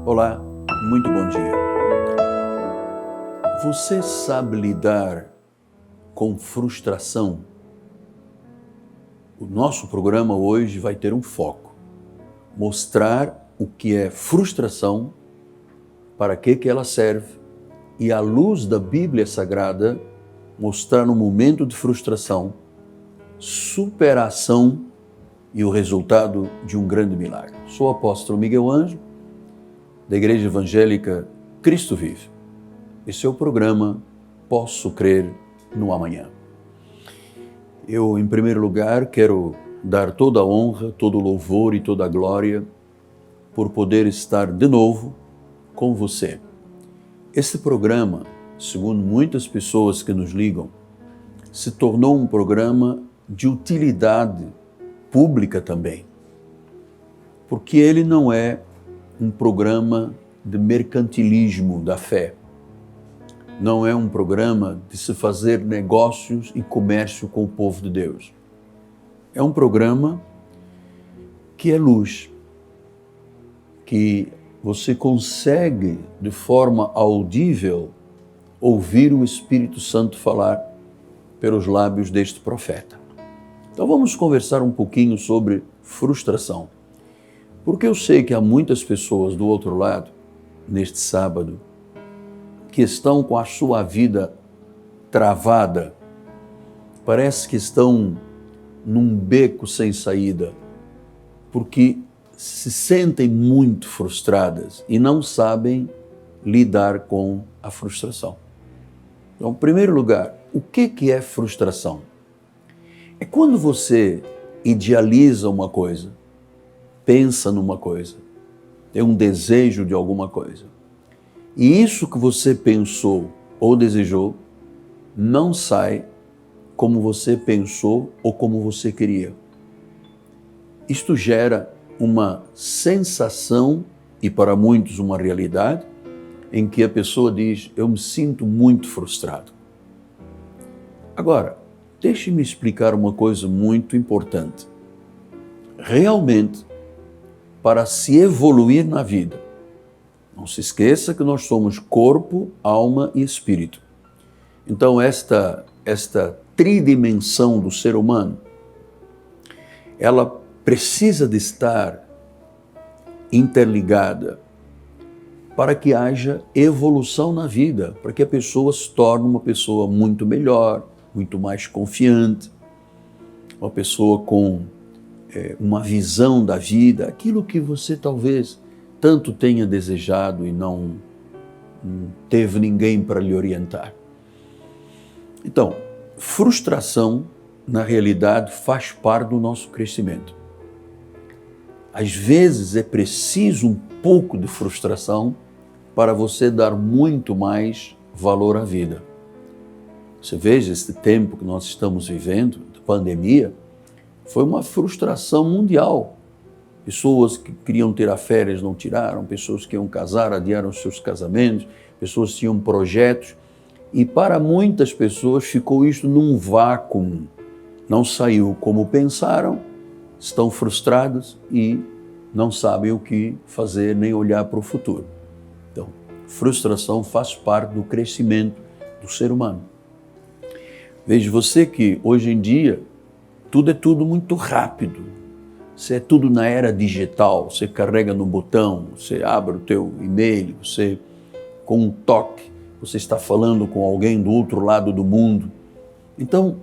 Olá, muito bom dia. Você sabe lidar com frustração? O nosso programa hoje vai ter um foco: mostrar o que é frustração, para que ela serve e, à luz da Bíblia Sagrada, mostrar no momento de frustração, superação e o resultado de um grande milagre. Sou o apóstolo Miguel Ângelo, da Igreja Evangélica Cristo Vive. Esse é o programa Posso Crer no Amanhã. Eu, em primeiro lugar, quero dar toda a honra, todo o louvor e toda a glória por poder estar de novo com você. Este programa, segundo muitas pessoas que nos ligam, se tornou um programa de utilidade pública também, porque ele não é um programa de mercantilismo da fé, não é um programa de se fazer negócios e comércio com o povo de Deus. É um programa que é luz, que você consegue de forma audível ouvir o Espírito Santo falar pelos lábios deste profeta. Então vamos conversar um pouquinho sobre frustração, porque eu sei que há muitas pessoas do outro lado, neste sábado, que estão com a sua vida travada, parece que estão num beco sem saída, porque se sentem muito frustradas e não sabem lidar com a frustração. Então, em primeiro lugar, o que é frustração? É quando você idealiza uma coisa, pensa numa coisa, tem um desejo de alguma coisa, e isso que você pensou ou desejou não sai como você pensou ou como você queria. Isto gera uma sensação, e para muitos uma realidade, em que a pessoa diz: eu me sinto muito frustrado. Agora, deixe-me explicar uma coisa muito importante. Realmente, para se evoluir na vida, não se esqueça que nós somos corpo, alma e espírito. Então, esta tridimensão do ser humano, ela precisa de estar interligada para que haja evolução na vida, para que a pessoa se torne uma pessoa muito melhor, muito mais confiante, uma pessoa com uma visão da vida, aquilo que você talvez tanto tenha desejado e não teve ninguém para lhe orientar. Então, frustração, na realidade, faz parte do nosso crescimento. Às vezes é preciso um pouco de frustração para você dar muito mais valor à vida. Você veja, este tempo que nós estamos vivendo, de pandemia, foi uma frustração mundial. Pessoas que queriam tirar férias não tiraram, pessoas que iam casar adiaram seus casamentos, pessoas que tinham projetos, e para muitas pessoas ficou isto num vácuo. Não saiu como pensaram, estão frustrados e não sabem o que fazer nem olhar para o futuro. Então, frustração faz parte do crescimento do ser humano. Veja você que hoje em dia tudo é tudo muito rápido. Você é tudo na era digital, você carrega no botão, você abre o teu e-mail, você com um toque, você está falando com alguém do outro lado do mundo. Então,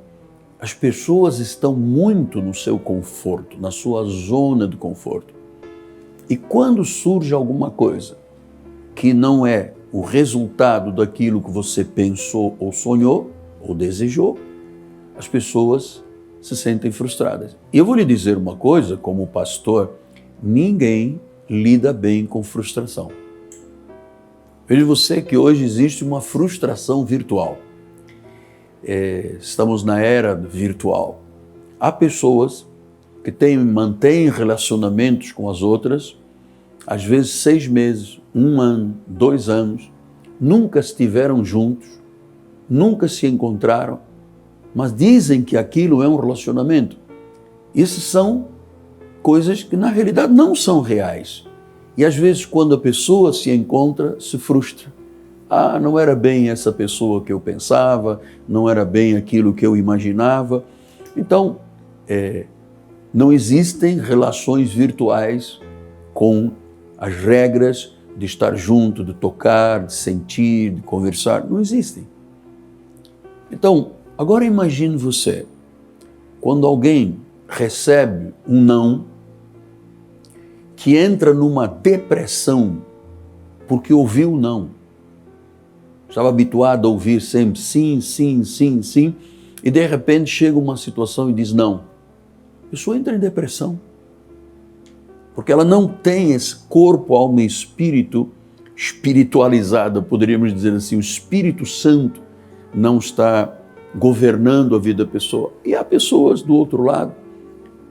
as pessoas estão muito no seu conforto, na sua zona de conforto. E quando surge alguma coisa que não é o resultado daquilo que você pensou ou sonhou ou desejou, as pessoas se sentem frustradas. E eu vou lhe dizer uma coisa, como pastor: ninguém lida bem com frustração. Veja você que hoje existe uma frustração virtual. Estamos na era virtual. Há pessoas que mantêm relacionamentos com as outras, às vezes 6 meses, 1 ano, 2 anos, nunca estiveram juntos, nunca se encontraram, mas dizem que aquilo é um relacionamento. Isso são coisas que na realidade não são reais. E às vezes quando a pessoa se encontra, se frustra. Ah, não era bem essa pessoa que eu pensava, não era bem aquilo que eu imaginava. Então, não existem relações virtuais com as regras de estar junto, de tocar, de sentir, de conversar. Não existem. Então, agora imagine você, quando alguém recebe um não, que entra numa depressão porque ouviu não. Estava habituado a ouvir sempre sim, sim, sim, sim, e de repente chega uma situação e diz não. A pessoa entra em depressão, porque ela não tem esse corpo, alma e espírito espiritualizado, poderíamos dizer assim, o Espírito Santo não está governando a vida da pessoa. E há pessoas do outro lado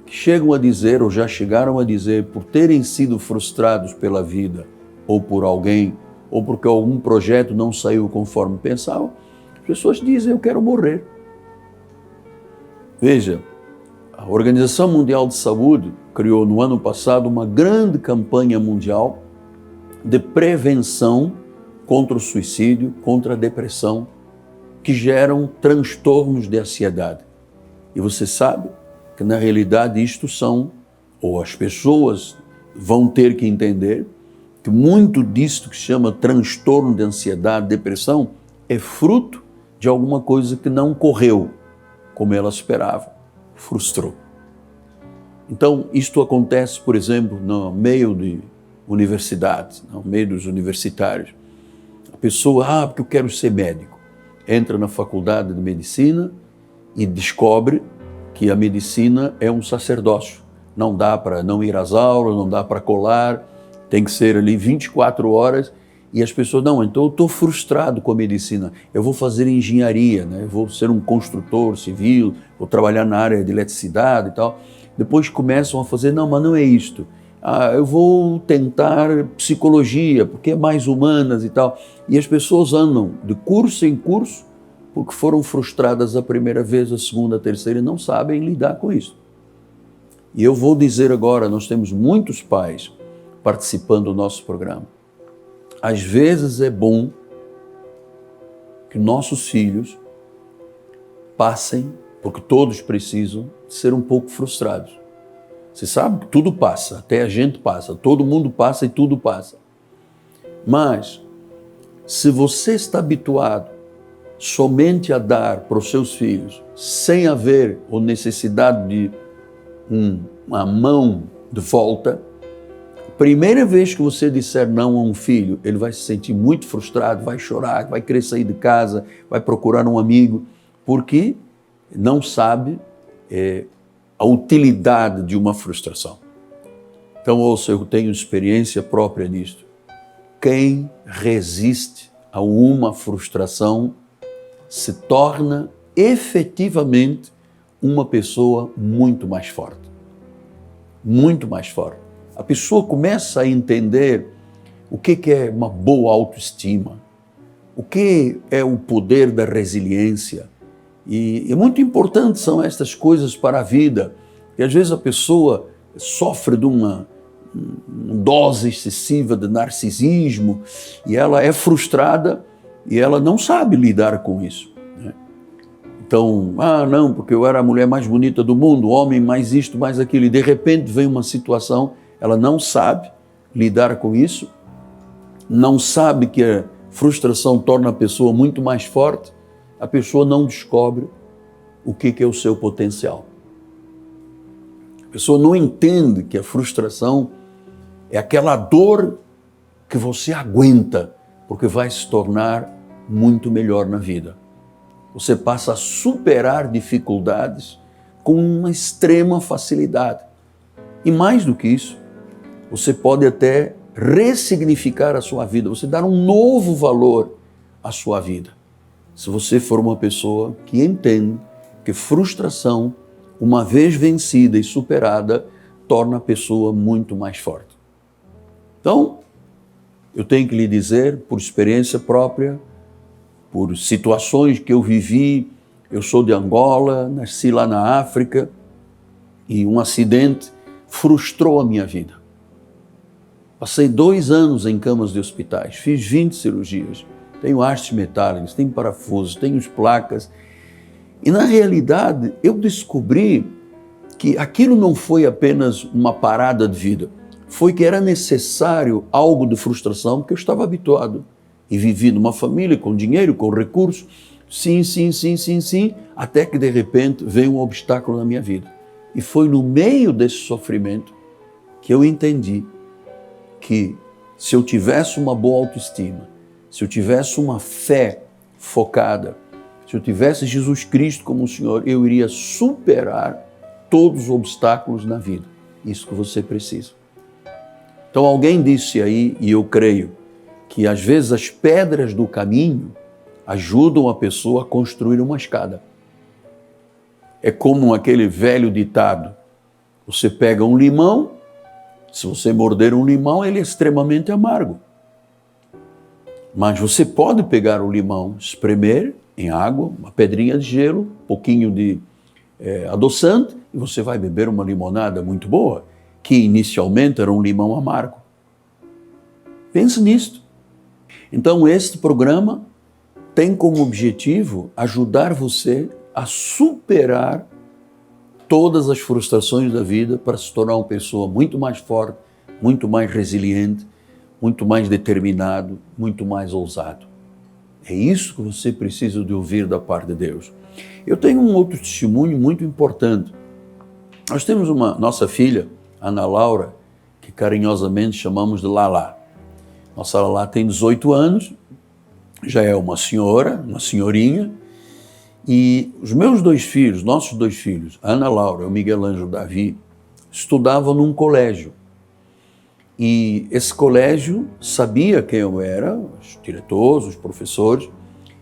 que chegam a dizer, ou já chegaram a dizer, por terem sido frustrados pela vida, ou por alguém, ou porque algum projeto não saiu conforme pensavam, as pessoas dizem, eu quero morrer. Veja, a Organização Mundial de Saúde criou no ano passado uma grande campanha mundial de prevenção contra o suicídio, contra a depressão, que geram transtornos de ansiedade. E você sabe que na realidade isto são, ou as pessoas vão ter que entender, que muito disto que se chama transtorno de ansiedade, depressão, é fruto de alguma coisa que não correu como ela esperava, frustrou. Então, isto acontece, por exemplo, no meio de universidades, no meio dos universitários. A pessoa, porque eu quero ser médico, entra na faculdade de medicina e descobre que a medicina é um sacerdócio. Não dá para não ir às aulas, não dá para colar, tem que ser ali 24 horas, e as pessoas, não, então eu estou frustrado com a medicina, eu vou fazer engenharia, né? Eu vou ser um construtor civil, vou trabalhar na área de eletricidade e tal. Depois começam a fazer, não, mas não é isto, eu vou tentar psicologia, porque é mais humanas e tal. E as pessoas andam de curso em curso, porque foram frustradas a primeira vez, a segunda, a terceira, e não sabem lidar com isso. E eu vou dizer agora, nós temos muitos pais participando do nosso programa. Às vezes é bom que nossos filhos passem, porque todos precisam ser um pouco frustrados. Você sabe que tudo passa, até a gente passa, todo mundo passa e tudo passa. Mas, se você está habituado somente a dar para os seus filhos, sem haver a necessidade de uma mão de volta, primeira vez que você disser não a um filho, ele vai se sentir muito frustrado, vai chorar, vai querer sair de casa, vai procurar um amigo, porque não sabe a utilidade de uma frustração. Então, ouça, eu tenho experiência própria nisto. Quem resiste a uma frustração se torna efetivamente uma pessoa muito mais forte. Muito mais forte. A pessoa começa a entender o que é uma boa autoestima, o que é o poder da resiliência. E é muito importante são estas coisas para a vida. E às vezes a pessoa sofre de uma dose excessiva de narcisismo e ela é frustrada e ela não sabe lidar com isso. Né? Então, não, porque eu era a mulher mais bonita do mundo, o homem mais isto, mais aquilo, e de repente vem uma situação, ela não sabe lidar com isso, não sabe que a frustração torna a pessoa muito mais forte, a pessoa não descobre o que é o seu potencial. A pessoa não entende que a frustração é aquela dor que você aguenta, porque vai se tornar muito melhor na vida. Você passa a superar dificuldades com uma extrema facilidade. E mais do que isso, você pode até ressignificar a sua vida, você dar um novo valor à sua vida. Se você for uma pessoa que entende que frustração, uma vez vencida e superada, torna a pessoa muito mais forte. Então, eu tenho que lhe dizer, por experiência própria, por situações que eu vivi, eu sou de Angola, nasci lá na África, e um acidente frustrou a minha vida. Passei 2 anos em camas de hospitais, fiz 20 cirurgias, tenho hastes metálicas, tenho parafusos, tenho placas. E na realidade eu descobri que aquilo não foi apenas uma parada de vida, foi que era necessário algo de frustração, porque eu estava habituado e vivi numa família com dinheiro, com recursos, sim, até que de repente veio um obstáculo na minha vida. E foi no meio desse sofrimento que eu entendi que se eu tivesse uma boa autoestima, se eu tivesse uma fé focada, se eu tivesse Jesus Cristo como o Senhor, eu iria superar todos os obstáculos na vida. Isso que você precisa. Então alguém disse aí, e eu creio, que às vezes as pedras do caminho ajudam a pessoa a construir uma escada. É como aquele velho ditado, você pega um limão, se você morder um limão, ele é extremamente amargo. Mas você pode pegar o limão, espremer em água, uma pedrinha de gelo, um pouquinho de adoçante, e você vai beber uma limonada muito boa, que inicialmente era um limão amargo. Pense nisto. Então, este programa tem como objetivo ajudar você a superar todas as frustrações da vida para se tornar uma pessoa muito mais forte, muito mais resiliente, muito mais determinado, muito mais ousado. É isso que você precisa de ouvir da parte de Deus. Eu tenho um outro testemunho muito importante. Nós temos nossa filha, Ana Laura, que carinhosamente chamamos de Lala. Nossa Lala tem 18 anos, já é uma senhorinha, e os meus 2 filhos, nossos 2 filhos, Ana Laura e o Miguel Ângelo Davi, estudavam num colégio. E esse colégio sabia quem eu era, os diretores, os professores,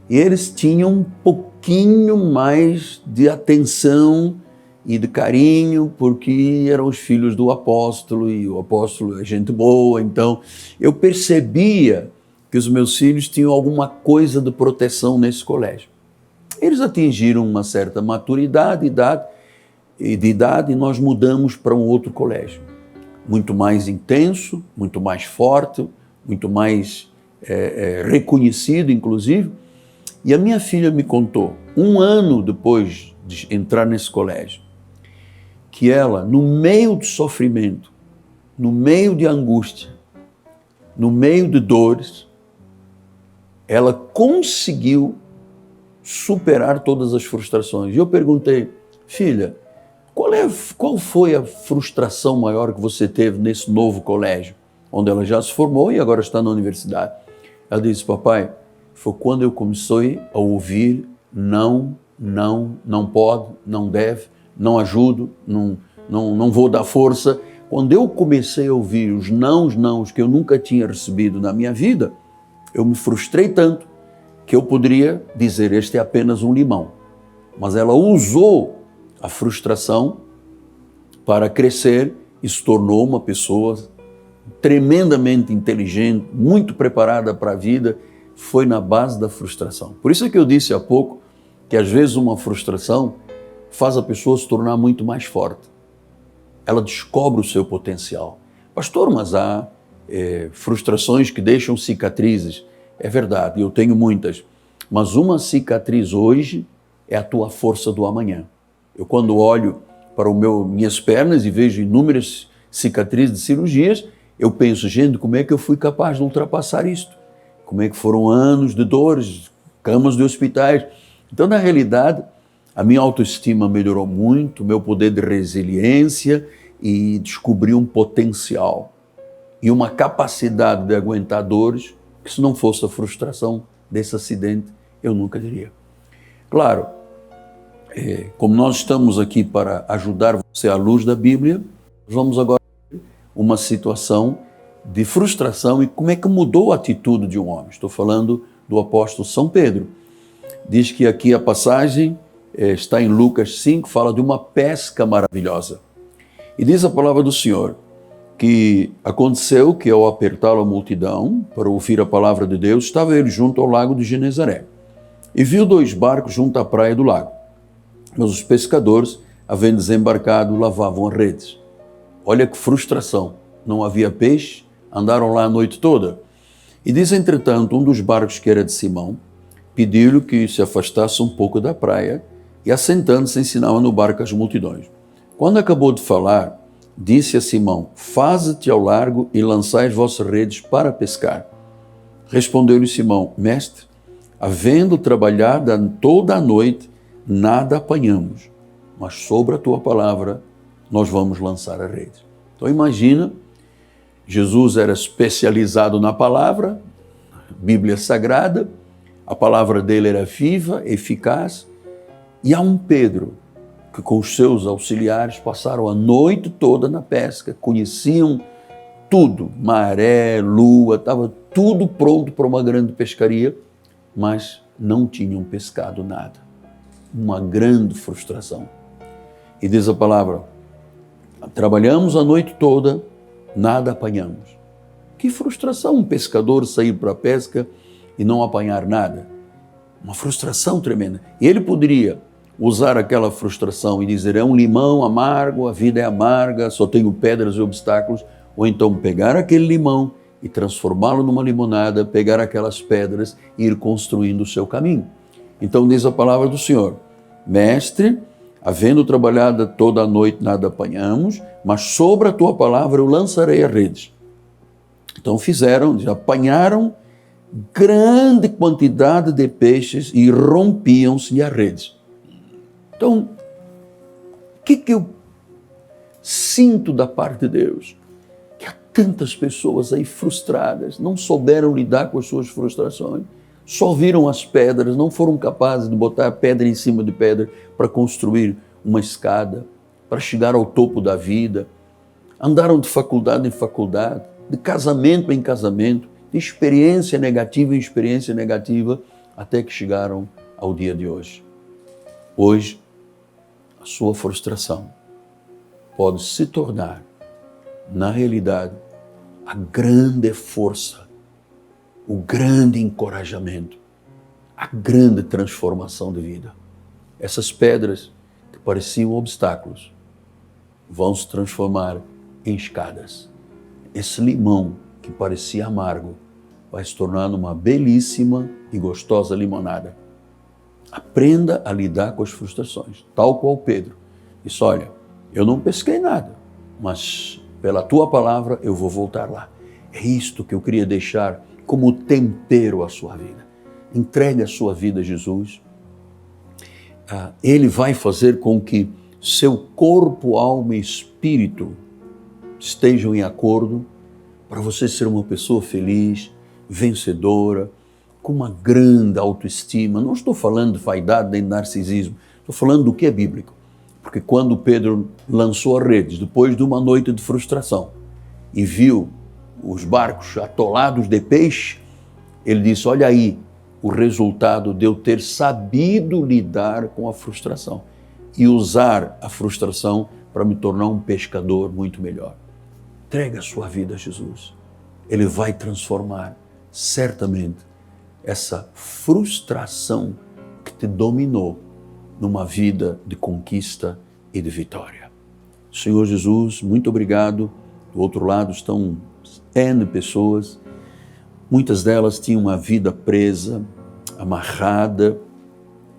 e eles tinham um pouquinho mais de atenção e de carinho, porque eram os filhos do apóstolo, e o apóstolo é gente boa, então eu percebia que os meus filhos tinham alguma coisa de proteção nesse colégio. Eles atingiram uma certa maturidade, idade, e nós mudamos para um outro colégio. Muito mais intenso, muito mais forte, muito mais reconhecido, inclusive. E a minha filha me contou, 1 ano depois de entrar nesse colégio, que ela, no meio de sofrimento, no meio de angústia, no meio de dores, ela conseguiu superar todas as frustrações. E eu perguntei, filha, qual foi a frustração maior que você teve nesse novo colégio, onde ela já se formou e agora está na universidade? Ela disse, papai, foi quando eu comecei a ouvir não pode, não deve, não ajudo, não vou dar força. Quando eu comecei a ouvir os nãos que eu nunca tinha recebido na minha vida, eu me frustrei tanto que eu poderia dizer, este é apenas um limão. Mas ela usou a frustração para crescer e se tornou uma pessoa tremendamente inteligente, muito preparada para a vida, foi na base da frustração. Por isso é que eu disse há pouco que às vezes uma frustração faz a pessoa se tornar muito mais forte. Ela descobre o seu potencial. Pastor, mas há frustrações que deixam cicatrizes. É verdade, eu tenho muitas, mas uma cicatriz hoje é a tua força do amanhã. Eu quando olho para minhas pernas e vejo inúmeras cicatrizes de cirurgias, eu penso, gente, como é que eu fui capaz de ultrapassar isto? Como é que foram anos de dores, camas de hospitais? Então, na realidade, a minha autoestima melhorou muito, o meu poder de resiliência, e descobri um potencial e uma capacidade de aguentar dores que, se não fosse a frustração desse acidente, eu nunca diria. Claro, como nós estamos aqui para ajudar você à luz da Bíblia, vamos agora ver uma situação de frustração e como é que mudou a atitude de um homem. Estou falando do apóstolo São Pedro. Diz que aqui a passagem está em Lucas 5, fala de uma pesca maravilhosa. E diz a palavra do Senhor que aconteceu que ao apertá-lo a multidão para ouvir a palavra de Deus, estava ele junto ao lago de Genezaré e viu 2 barcos junto à praia do lago. Mas os pescadores, havendo desembarcado, lavavam as redes. Olha que frustração, não havia peixe, Andaram lá a noite toda. E diz, entretanto, um dos barcos que era de Simão, pediu-lhe que se afastasse um pouco da praia e, assentando-se, ensinava no barco as multidões. Quando acabou de falar, disse a Simão: faze-te ao largo e lançai as vossas redes para pescar. Respondeu-lhe Simão: mestre, havendo trabalhado toda a noite, nada apanhamos, mas sobre a tua palavra nós vamos lançar a rede. Então imagina, Jesus era especializado na palavra, Bíblia Sagrada, a palavra dele era viva, eficaz, e há um Pedro que com os seus auxiliares passaram a noite toda na pesca, conheciam tudo, maré, lua, estava tudo pronto para uma grande pescaria, mas não tinham pescado nada. Uma grande frustração. E diz a palavra, trabalhamos a noite toda, nada apanhamos. Que frustração um pescador sair para a pesca e não apanhar nada. Uma frustração tremenda. E ele poderia usar aquela frustração e dizer, é um limão amargo, a vida é amarga, só tenho pedras e obstáculos, ou então pegar aquele limão e transformá-lo numa limonada, pegar aquelas pedras e ir construindo o seu caminho. Então diz a palavra do Senhor, mestre, havendo trabalhado toda a noite nada apanhamos, mas sobre a tua palavra eu lançarei as redes. Então fizeram, apanharam grande quantidade de peixes e rompiam-se as redes. Então, o que eu sinto da parte de Deus? Que há tantas pessoas aí frustradas, não souberam lidar com as suas frustrações, só viram as pedras, não foram capazes de botar pedra em cima de pedra para construir uma escada, para chegar ao topo da vida. Andaram de faculdade em faculdade, de casamento em casamento, de experiência negativa em experiência negativa, até que chegaram ao dia de hoje. Hoje, a sua frustração pode se tornar, na realidade, a grande força, o grande encorajamento, a grande transformação de vida. Essas pedras que pareciam obstáculos vão se transformar em escadas. Esse limão que parecia amargo vai se tornar uma belíssima e gostosa limonada. Aprenda a lidar com as frustrações, tal qual Pedro. Disse, olha, eu não pesquei nada, mas pela tua palavra eu vou voltar lá. É isto que eu queria deixar como tempero à sua vida. Entregue a sua vida a Jesus. Ele vai fazer com que seu corpo, alma e espírito estejam em acordo para você ser uma pessoa feliz, vencedora, com uma grande autoestima. Não estou falando de vaidade nem de narcisismo, estou falando do que é bíblico. Porque quando Pedro lançou as redes, depois de uma noite de frustração, e viu os barcos atolados de peixe, ele disse, olha aí o resultado de eu ter sabido lidar com a frustração e usar a frustração para me tornar um pescador muito melhor. Entrega a sua vida a Jesus. Ele vai transformar, certamente, essa frustração que te dominou numa vida de conquista e de vitória. Senhor Jesus, muito obrigado. Do outro lado estão N pessoas, muitas delas tinham uma vida presa, amarrada,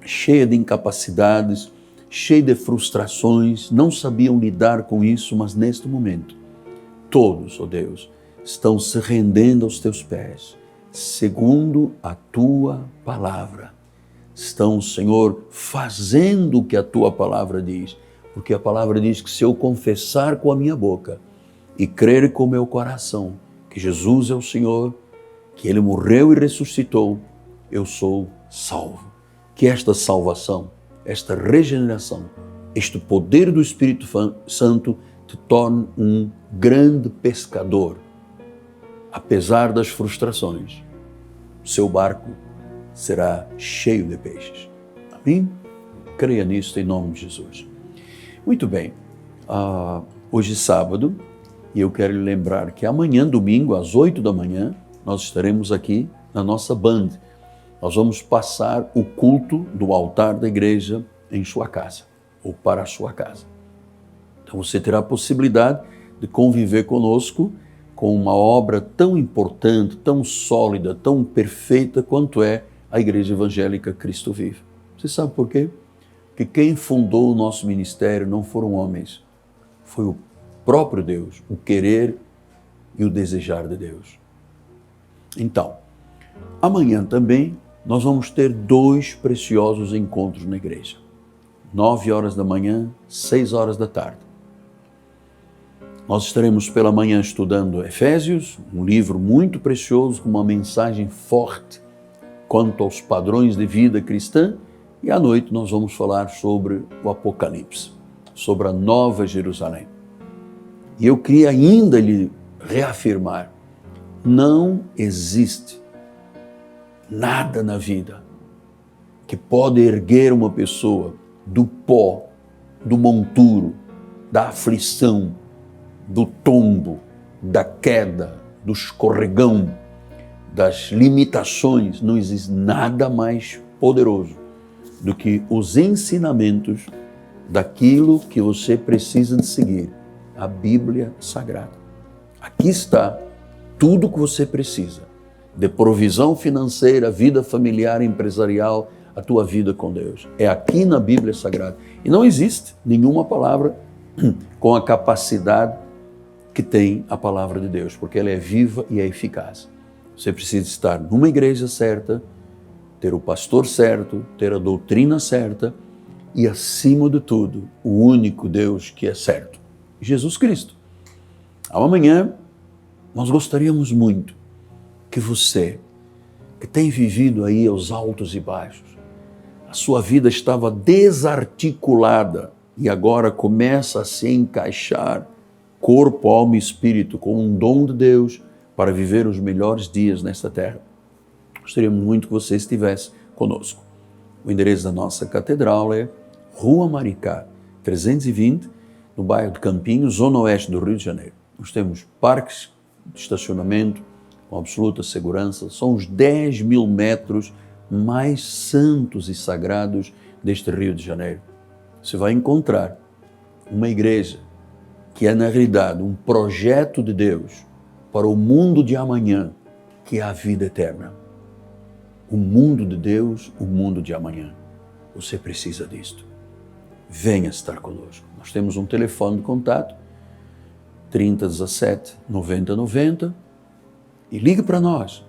cheia de incapacidades, cheia de frustrações, não sabiam lidar com isso, mas neste momento, todos, ó Deus, estão se rendendo aos teus pés, segundo a tua palavra. Estão, Senhor, fazendo o que a tua palavra diz, porque a palavra diz que se eu confessar com a minha boca e crer com o meu coração que Jesus é o Senhor, que Ele morreu e ressuscitou, eu sou salvo. Que esta salvação, esta regeneração, este poder do Espírito Santo te torne um grande pescador. Apesar das frustrações, seu barco será cheio de peixes. Amém? Creia nisso em nome de Jesus. Muito bem, hoje é sábado e eu quero lhe lembrar que amanhã, domingo, às 8 da manhã, nós estaremos aqui na nossa Band. Nós vamos passar o culto do altar da igreja em sua casa ou para a sua casa. Então você terá a possibilidade de conviver conosco com uma obra tão importante, tão sólida, tão perfeita quanto é a Igreja Evangélica Cristo Vive. Você sabe por quê? Porque quem fundou o nosso ministério não foram homens, foi o próprio Deus, o querer e o desejar de Deus. Então, amanhã também nós vamos ter 2 preciosos encontros na igreja. 9 horas da manhã, 6 horas da tarde. Nós estaremos pela manhã estudando Efésios, um livro muito precioso, com uma mensagem forte quanto aos padrões de vida cristã, e à noite nós vamos falar sobre o Apocalipse, sobre a Nova Jerusalém. E eu queria ainda lhe reafirmar, não existe nada na vida que pode erguer uma pessoa do pó, do monturo, da aflição, do tombo, da queda, do escorregão, das limitações. Não existe nada mais poderoso do que os ensinamentos daquilo que você precisa de seguir, a Bíblia Sagrada. Aqui está tudo o que você precisa, de provisão financeira, vida familiar, empresarial, a tua vida com Deus. É aqui na Bíblia Sagrada. E não existe nenhuma palavra com a capacidade que tem a palavra de Deus, porque ela é viva e é eficaz. Você precisa estar numa igreja certa, ter o pastor certo, ter a doutrina certa e, acima de tudo, o único Deus que é certo, Jesus Cristo. Amanhã, nós gostaríamos muito que você, que tem vivido aí aos altos e baixos, a sua vida estava desarticulada e agora começa a se encaixar corpo, alma e espírito com um dom de Deus para viver os melhores dias nesta terra. Gostaríamos muito que você estivesse conosco. O endereço da nossa catedral é Rua Maricá, 320, no bairro de Campinhos, zona oeste do Rio de Janeiro. Nós temos parques de estacionamento com absoluta segurança. São os 10.000 metros mais santos e sagrados deste Rio de Janeiro. Você vai encontrar uma igreja que é, na realidade, um projeto de Deus para o mundo de amanhã, que é a vida eterna. O mundo de Deus, o mundo de amanhã. Você precisa disto. Venha estar conosco. Nós temos um telefone de contato, 3017 9090, e ligue para nós.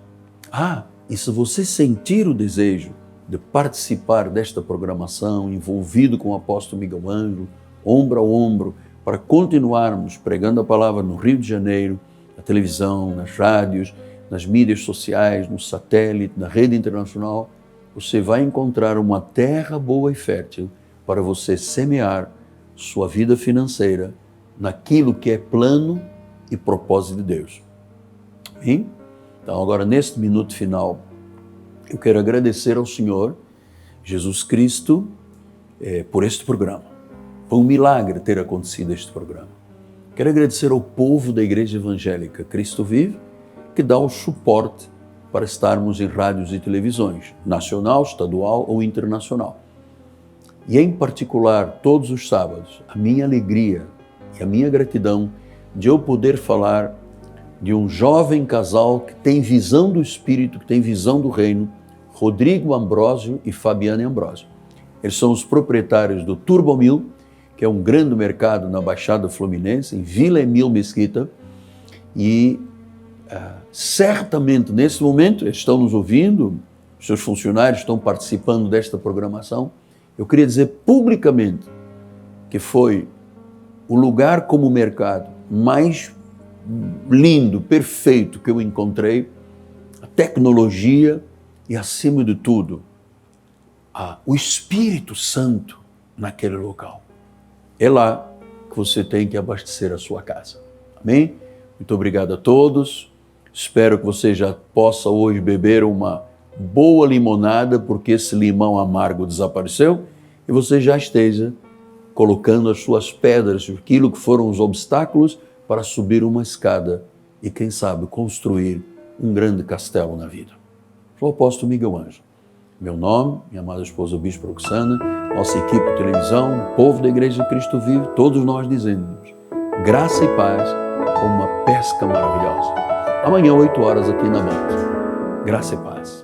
E se você sentir o desejo de participar desta programação, envolvido com o apóstolo Miguel Ângelo, ombro a ombro, para continuarmos pregando a palavra no Rio de Janeiro, na televisão, nas rádios, nas mídias sociais, no satélite, na rede internacional, você vai encontrar uma terra boa e fértil para você semear sua vida financeira naquilo que é plano e propósito de Deus. Amém? Então, agora, neste minuto final, eu quero agradecer ao Senhor Jesus Cristo por este programa. Foi um milagre ter acontecido este programa. Quero agradecer ao povo da Igreja Evangélica Cristo Vive, que dá o suporte para estarmos em rádios e televisões, nacional, estadual ou internacional. E, em particular, todos os sábados, a minha alegria e a minha gratidão de eu poder falar de um jovem casal que tem visão do Espírito, que tem visão do Reino, Rodrigo Ambrósio e Fabiane Ambrósio. Eles são os proprietários do Turbomil, que é um grande mercado na Baixada Fluminense, em Vila Emil Mesquita, e certamente nesse momento estão nos ouvindo, seus funcionários estão participando desta programação. Eu queria dizer publicamente que foi o lugar como mercado mais lindo, perfeito que eu encontrei, a tecnologia e, acima de tudo, o Espírito Santo naquele local. É lá que você tem que abastecer a sua casa. Amém? Muito obrigado a todos. Espero que você já possa hoje beber uma boa limonada, porque esse limão amargo desapareceu, e você já esteja colocando as suas pedras, aquilo que foram os obstáculos, para subir uma escada e, quem sabe, construir um grande castelo na vida. Sou o apóstolo Miguel Ângelo. Meu nome, minha amada esposa Bispo Roxana, nossa equipe de televisão, o povo da Igreja de Cristo Vive, todos nós dizemos graça e paz com uma pesca maravilhosa. Amanhã, 8 horas, aqui na Band. Graça e paz.